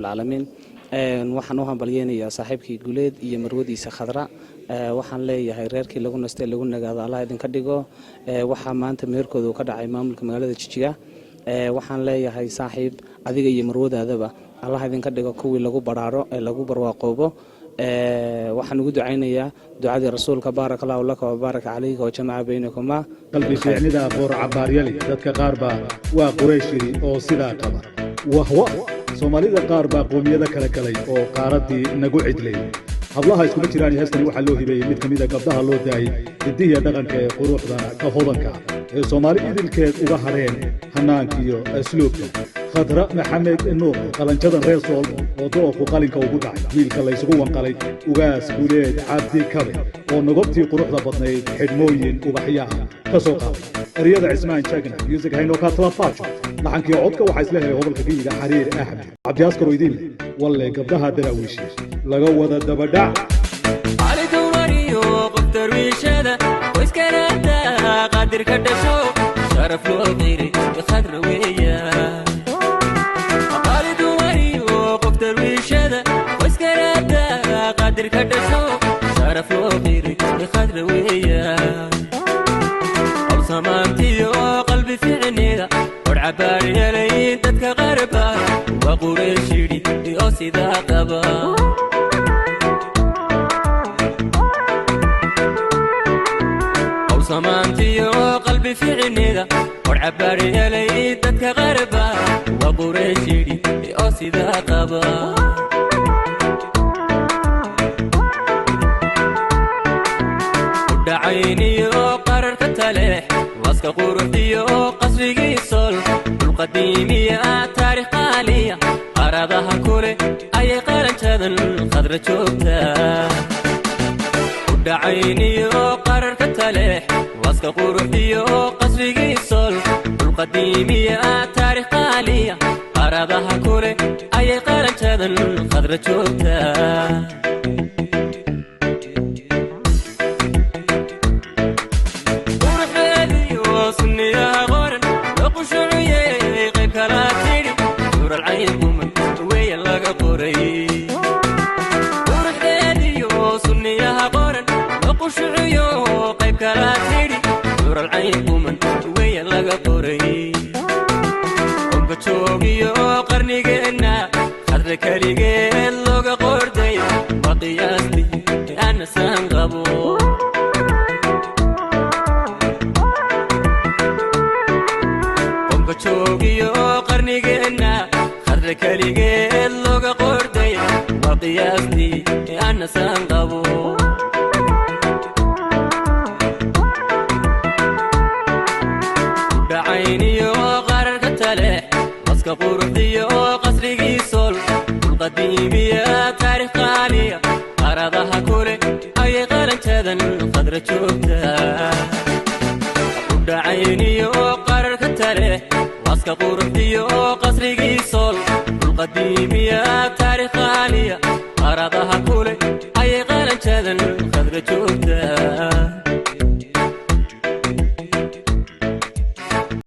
العالمين waxaan u hambalyeynaya saaxiibkii guuleed iyo marwadiisa khadra waxaan leeyahay reerkii lagu nastay lagu nagaado Allah idinka dhigo waxa maanta meerkoodu ka dhacay maamulka magaalada Jijjiga waxaan leeyahay saaxiib adiga iyo marwadaadaba Allah idinka dhigo kuwii lagu baraaro ee lagu barwaaqoobo waxaan ugu ducaynayaa ducadii rasuulka barakallahu laka wa baraka alayka wa jamaa baynakuma qalbi fiicnida qoor cabaaryali dadka qaar baa waa qurayshiri oo sidaa qaba wahwa Soomaalida qaar baa qoomiyada kala galay oo qaaradii nagu cidlay hablaha isku jiraan heestani waxa loo hibeeyay mid kamid ah gabdhaha loo daayay hidiya dhaqanka ee quruxda ka hodanka ee Soomaali idilkeed uga hareen hanaankiyo asluubka khadra maxamed nuur qalanjadan reer sool oo dooqo qalinka ugu dhacay wiilka la isugu wanqalay ugaas guuleed cabdi kabe oo nagobtii quruxda badnayd xidhmooyin ubaxyaha ka soo qaaday eriyada cismaan jaagna music hayno ka talafaajo laxankii codka waxa isla helay hobalka giiga xariir axmed cabdi askar idin walle gabdhaha daraawiish laga wada dabadhac علي دورانيو قدر ويشاده ويسكرته قادر كدشو شرف لو غيري خضر ويا علي دورانيو قدر ويشاده ويسكرته قادر كدشو شرف لو غيري خضر ويا او سمانتيو قلبي في عنيده ورعباري يلي ددك غربه وقريشيدي او سيدا قبا سمانتيو قلبي في عنيده ورعباري يلي ددك غربه وقريشيدي او سيدا قبا ودعيني وقرر كتلح واسك قرطيو قصري صل القديمية تاريخ قالية أراضها كله أي قرنشدن خضر شوكتا ودعيني وقرر كتلح واسك قرطيو قصري صل القديمية تاريخ قالية أراضها كله أي قرنشدن خضر شوكتا كريجين لوجا قردي وقياستي أنا سانغبو وبتشوقيو قرنيجينا خذ كريجين لوجا قردي وقياستي أنا سانغبو بعيني وغرر كتله مسك قردي وقصري صول القديمية تاريخ قالية أراضها كله أي قرنشدن خضر شوكتا ودعيني وقرر كتله واسك قرطي وقصري صول القديمية تاريخ قالية أراضها كله أي قرنشدن خضر شوكتا